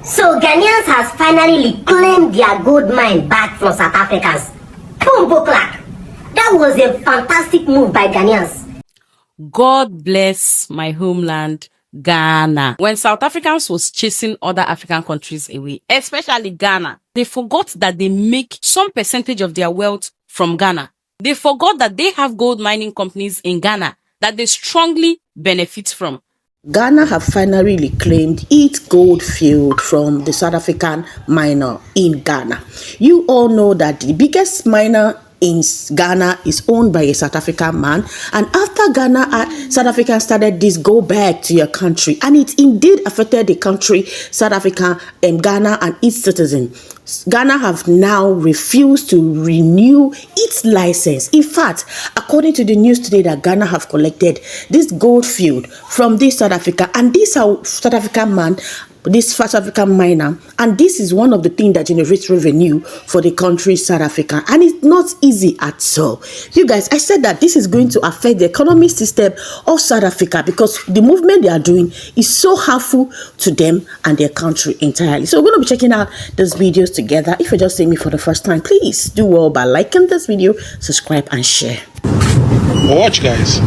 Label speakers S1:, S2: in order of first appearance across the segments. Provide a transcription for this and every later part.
S1: So Ghanaians has finally reclaimed their gold mine back from South Africans. Boom, Clark. That was a fantastic move by Ghanaians.
S2: God bless my homeland, Ghana. When South Africans was chasing other African countries away, especially Ghana, they forgot that they make some percentage of their wealth from Ghana. They forgot that they have gold mining companies in Ghana that they strongly benefit from.
S3: Ghana have finally reclaimed its gold field from the South African miner in Ghana. You all know that the biggest miner in Ghana is owned by a South African man, and after South Africa started this go back to your country, and it indeed affected the country, South Africa and Ghana and its citizens. Ghana have now refused to renew its license. In fact, according to the news today, that Ghana have collected this gold field from this South Africa, and this South African man, this South African miner, and this is one of the things that generates revenue for the country South Africa, and it's not easy at all. You guys, I said that this is going to affect the economic system of South Africa because the movement they are doing is so harmful to them and their country entirely. So we're going to be checking out these videos together. If you're just seeing me for the first time, please do well by liking this video, subscribe and share.
S4: Watch, guys.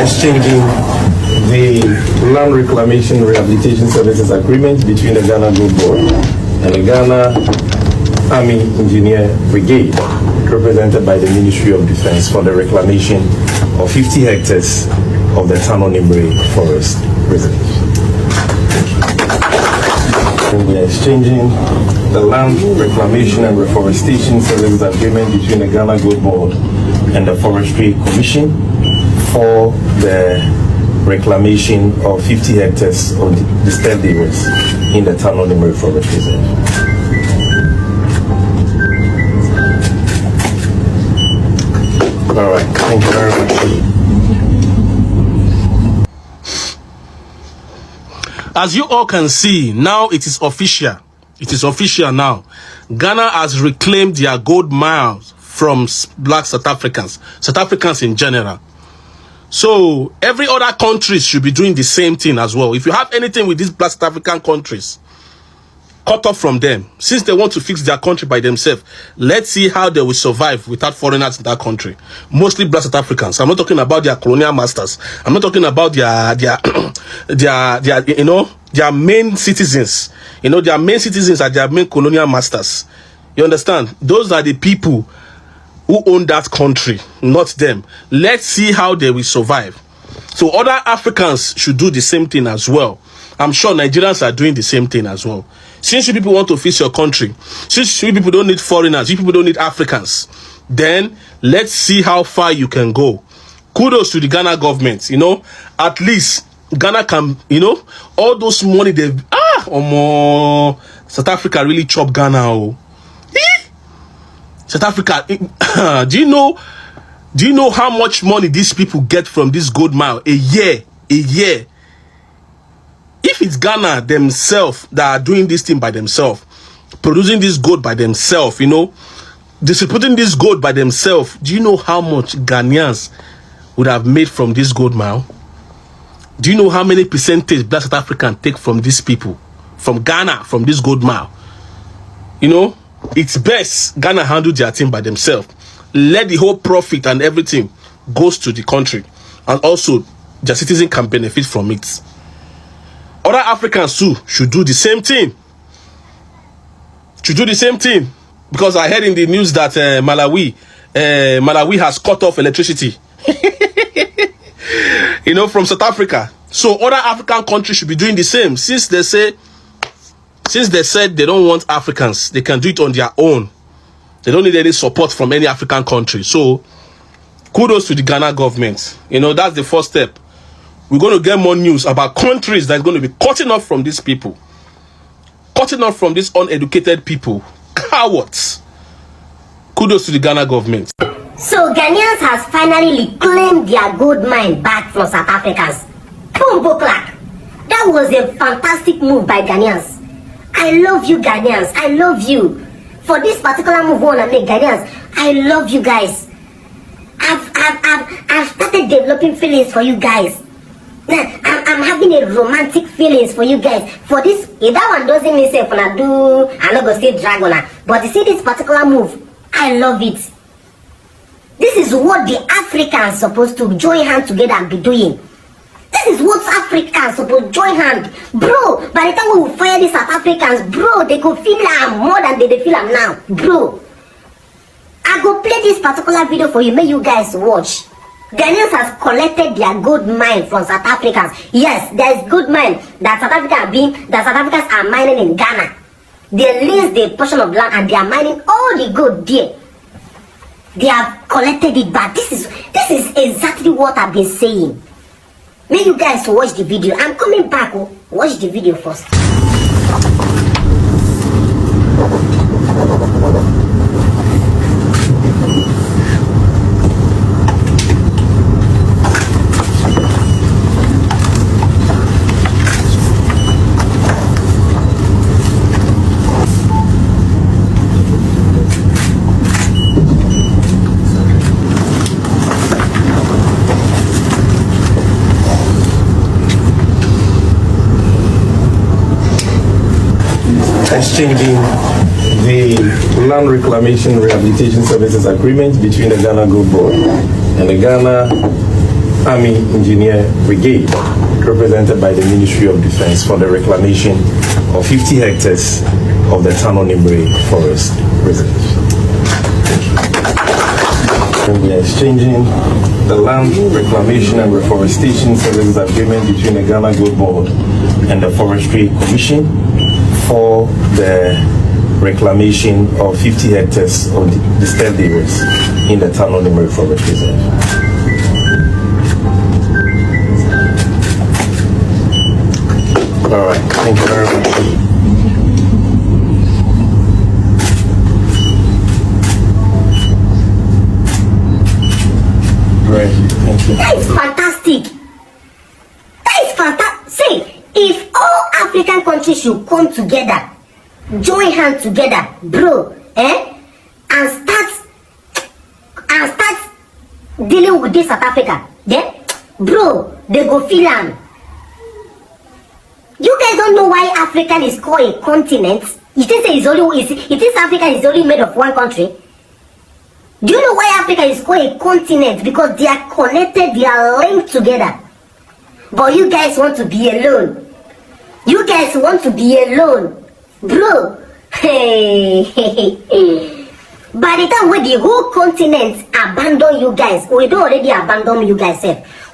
S4: Exchanging the Land Reclamation Rehabilitation Services Agreement between the Ghana Gold Board and the Ghana Army Engineer Brigade, represented by the Ministry of Defense, for the reclamation of 50 hectares of the Tano Nimbre Forest Reserve. We are exchanging the Land Reclamation and Reforestation Services Agreement between the Ghana Gold Board and the Forestry Commission for the reclamation of 50 hectares of disturbed areas in the Tano Nimbre Forest Reserve. All right, thank you very much. As you all can see, now it is official. It is official now. Ghana has reclaimed their gold mines from black South Africans in general. So every other country should be doing the same thing as well. If you have anything with these black South African countries, cut off from them. Since they want to fix their country by themselves, let's see how they will survive without foreigners in that country. Mostly black South Africans. I'm not talking about their colonial masters. I'm not talking about their their main citizens. Their main citizens are their main colonial masters. You understand? Those are the people who own that country, not them. Let's see how they will survive. So other Africans should do the same thing as well. I'm sure Nigerians are doing the same thing as well. Since you people want to fix your country, since you people don't need foreigners, you people don't need Africans, then let's see how far you can go. Kudos to the Ghana government. At least Ghana can, all those money they've South Africa really chop Ghana. Oh. South Africa, do you know how much money these people get from this gold mine a year? If it's Ghana themselves that are doing this thing by themselves, producing this gold by themselves, distributing this gold by themselves, do you know how much Ghanaians would have made from this gold mine? Do you know how many percentage black South African take from these people, from Ghana, from this gold mine? It's best Ghana handle their thing by themselves. Let the whole profit and everything goes to the country, and also their citizens can benefit from it. Other Africans too should do the same thing. Because I heard in the news that Malawi has cut off electricity. From South Africa. So other African countries should be doing the same. Since they said they don't want Africans, they can do it on their own. They don't need any support from any African country. So kudos to the Ghana government. That's the first step. We're going to get more news about countries that are going to be cutting off from these people. Cutting off from these uneducated people. Cowards. Kudos to the Ghana government.
S1: So Ghanaians has finally reclaimed their gold mine back from South Africans. Pumbo clack. That was a fantastic move by Ghanaians. I love you Ghanaians. I love you. For this particular move on and make Ghanaians, I love you guys. I've started developing feelings for you guys. I'm having a romantic feelings for you guys. For this, if that one doesn't mean say when I do, I'm not gonna say dragon. But you see this particular move, I love it. This is what the Africans supposed to join hands together and be doing. This is what Africans supposed to join hands. Bro, by the time we will fire these South Africans, bro, they could feel them more than they feel them now. Bro, I go play this particular video for you, make you guys watch. Ghanaians has collected their gold mine from South Africans. Yes, there is gold mine that South Africans are mining in Ghana. They lease the portion of land and they are mining all the gold there. They have collected it back. This is exactly what I've been saying. May you guys watch the video. I'm coming back. Watch the video first.
S5: Exchanging the Land Reclamation Rehabilitation Services Agreement between the Ghana Gold Board and the Ghana Army Engineer Brigade, represented by the Ministry of Defense, for the reclamation of 50 hectares of the Tano Nimbre Forest Reserve. And we are exchanging the Land Reclamation and Reforestation Services Agreement between the Ghana Gold Board and the Forestry Commission for the reclamation of 50 hectares of disturbed areas in the Tano Nimbre Forest Reserve. All right, thank you very much. Great, thank you.
S1: That is fantastic. That is fantastic. See, if all African countries should come together, join hands together, bro, and start dealing with this South Africa, then, bro, they go feel am. You guys don't know why Africa is called a continent? You think Africa is only made of one country? Do you know why Africa is called a continent? Because they are connected, they are linked together. But you guys want to be alone. You guys want to be alone. Bro. Hey. By the time when the whole continent abandon you guys, we don't already abandon you guys.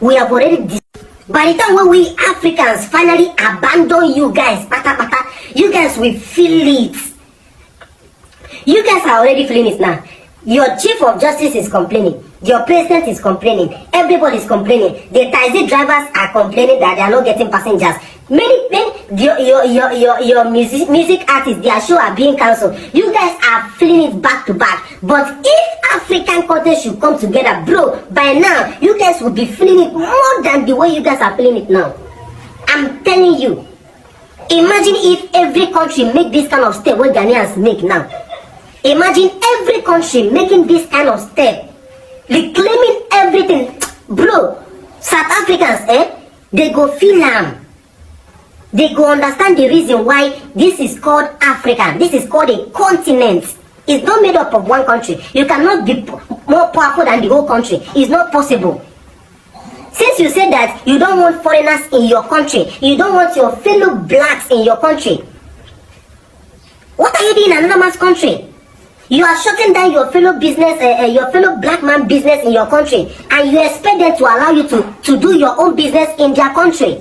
S1: We have already... By the time when we Africans finally abandon you guys, you guys will feel it. You guys are already feeling it now. Your chief of justice is complaining. Your president is complaining. Everybody is complaining. The taxi drivers are complaining that they are not getting passengers. Your music artists, their show are being cancelled. You guys are feeling it back to back. But if African countries should come together, bro, by now you guys will be feeling it more than the way you guys are feeling it now. I'm telling you. Imagine if every country make this kind of step what Ghanaians make now. Imagine every country making this kind of step, reclaiming everything, bro. South Africans, they go feel them. They go understand the reason why this is called Africa. This is called a continent. It's not made up of one country. You cannot be more powerful than the whole country. It's not possible. Since you said that you don't want foreigners in your country, you don't want your fellow blacks in your country, what are you doing in another man's country? You are shutting down your fellow business, your fellow black man business in your country, and you expect them to allow you to do your own business in their country.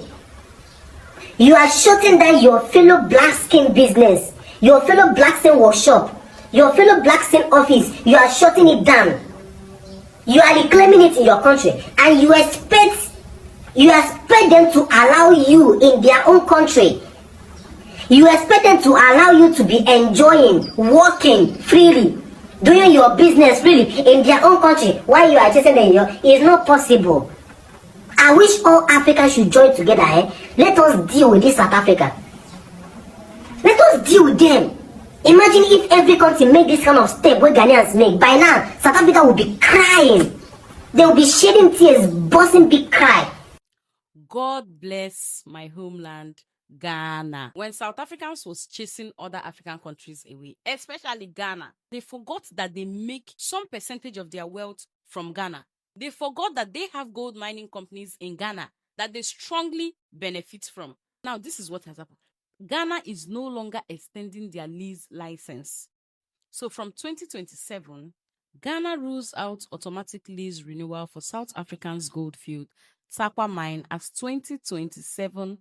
S1: You are shutting down your fellow black skin business, your fellow black skin workshop, your fellow black skin office. You are shutting it down. You are reclaiming it in your country, and you expect them to allow you in their own country. You expect them to allow you to be enjoying, working freely. doing your business really in their own country while you are chasing them here is not possible. I wish all Africans should join together. Let us deal with this South Africa. Let us deal with them. Imagine if every country made this kind of step where Ghanaians make. By now, South Africa will be crying. They will be shedding tears, bursting big cry.
S2: God bless my homeland, Ghana. When South Africans was chasing other African countries away, especially Ghana, they forgot that they make some percentage of their wealth from Ghana. They forgot that they have gold mining companies in Ghana that they strongly benefit from. Now, this is what has happened. Ghana is no longer extending their lease license. So from 2027, Ghana rules out automatic lease renewal for South Africa's Goldfield Takwa mine as 2027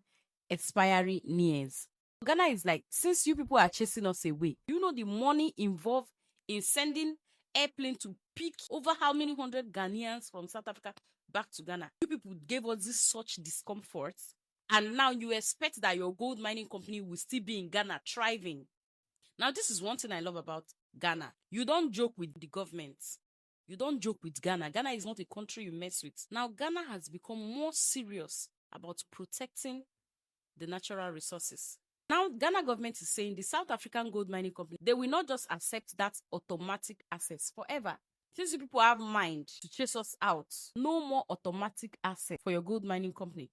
S2: expiry nears. Ghana is like, since you people are chasing us away, you know the money involved in sending airplane to pick over how many hundred Ghanaians from South Africa back to Ghana. You people gave us this such discomfort, and now you expect that your gold mining company will still be in Ghana thriving. Now, this is one thing I love about Ghana. You don't joke with the government. You don't joke with Ghana. Ghana is not a country you mess with. Now, Ghana has become more serious about protecting the natural resources. Now, Ghana government is saying the South African gold mining company, they will not just accept that automatic access forever. Since you people have mind to chase us out, no more automatic access for your gold mining company.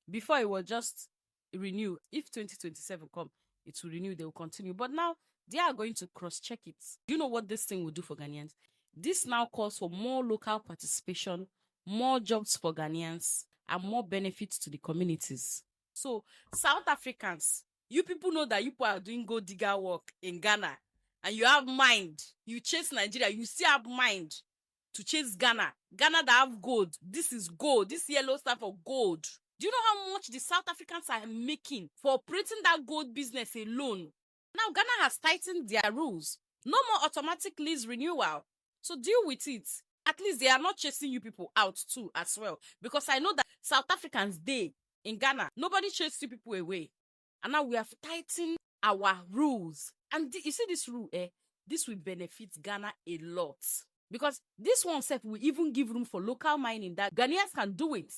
S2: Before, it was just renew. If 2027 come, it will renew, they will continue. But now, they are going to cross-check it. Do you know what this thing will do for Ghanaians? This now calls for more local participation, more jobs for Ghanaians, and more benefits to the communities. So, South Africans, you people know that you people are doing gold digger work in Ghana, and you have mind. You chase Nigeria, you still have mind to chase Ghana. Ghana that have gold. This is gold. This yellow stuff for gold. Do you know how much the South Africans are making for operating that gold business alone? Now, Ghana has tightened their rules. No more automatic lease renewal. So deal with it. At least they are not chasing you people out too as well. Because I know that South Africans, they, in Ghana, nobody chased you people away. And now we have tightened our rules. And you see this rule, this will benefit Ghana a lot. Because this one self will even give room for local mining that Ghanaians can do it.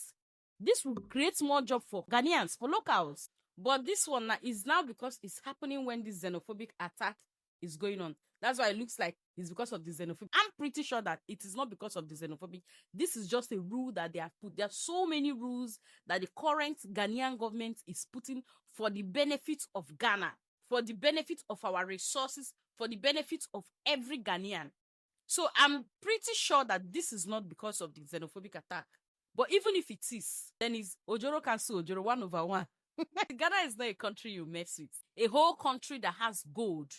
S2: This will create more job for Ghanaians, for locals. But this one is now because it's happening when this xenophobic attack is going on. That's why it looks like it's because of the xenophobic. I'm pretty sure that it is not because of the xenophobic. This is just a rule that they have put. There are so many rules that the current Ghanaian government is putting for the benefit of Ghana, for the benefit of our resources, for the benefit of every Ghanaian. So I'm pretty sure that this is not because of the xenophobic attack. But even if it is, then it's Ojoro cancel Ojoro 1/1. Ghana is not a country you mess with. A whole country that has gold.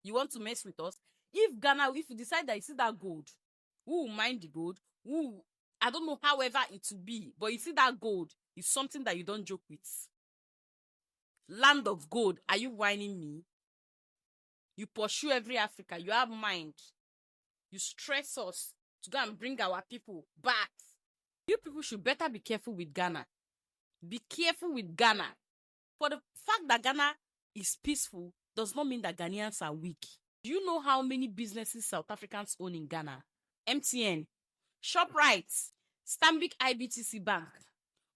S2: You want to mess with us? If you decide that you see that gold, who will mine the gold? I don't know however it will be, but you see that gold is something that you don't joke with. Land of gold, are you whining me? You pursue every Africa, you have mind. You stress us to go and bring our people back. You people should better be careful with Ghana. Be careful with Ghana. For the fact that Ghana is peaceful does not mean that Ghanaians are weak. Do you know how many businesses South Africans own in Ghana? MTN, ShopRite, Stanbic IBTC Bank,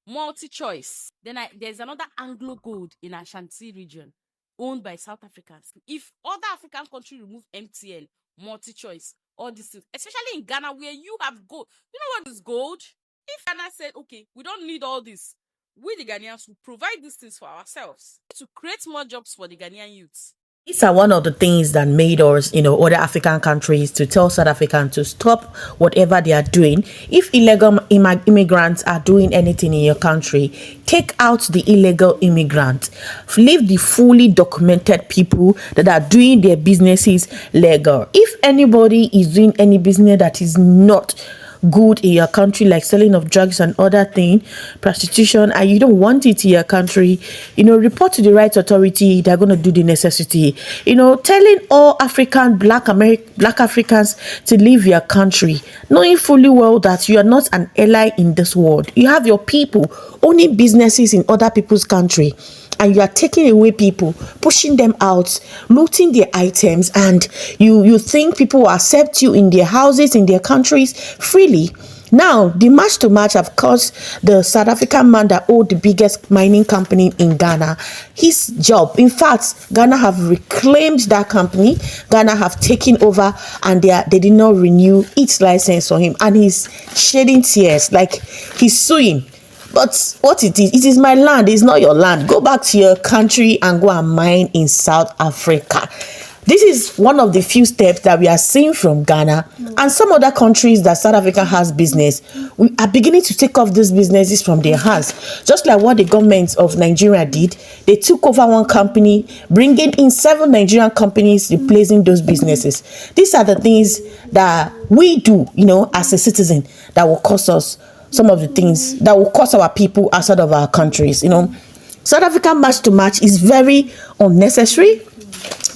S2: MultiChoice. Then there's another Anglo Gold in Ashanti region owned by South Africans. If other African countries remove MTN, MultiChoice, all these things, especially in Ghana where you have gold. You know what is gold? If Ghana said, okay, we don't need all this, we the Ghanaians will provide these things for ourselves to create more jobs for the Ghanaian youths.
S3: These are one of the things that made us, other African countries to tell South Africans to stop whatever they are doing. If illegal immigrants are doing anything in your country, take out the illegal immigrants. Leave the fully documented people that are doing their businesses legal. If anybody is doing any business that is not good in your country, like selling of drugs and other things, prostitution, and you don't want it in your country, report to the right authority. They're going to do the necessity. Telling all black Africans to leave your country, knowing fully well that you are not an ally in this world. You have your people owning businesses in other people's country, and you are taking away people, pushing them out, looting their items, and you think people will accept you in their houses, in their countries freely. Now, the match to match have caused the South African man that owned the biggest mining company in Ghana his job. In fact, Ghana have reclaimed that company. Ghana have taken over, and they did not renew its license for him. And he's shedding tears, like he's suing. But what it is my land. It's not your land. Go back to your country and go and mine in South Africa. This is one of the few steps that we are seeing from Ghana and some other countries that South Africa has business. We are beginning to take off these businesses from their hands. Just like what the government of Nigeria did. They took over one company, bringing in 7 Nigerian companies, replacing those businesses. These are the things that we do, as a citizen, that will cost us some of the things that will cost our people outside of our countries. South African match to match is very unnecessary,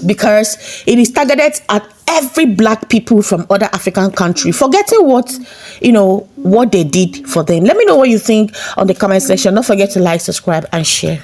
S3: because it is targeted at every black people from other African countries, forgetting what they did for them. Let me know what you think on the comment section. Don't forget to like, subscribe, and share.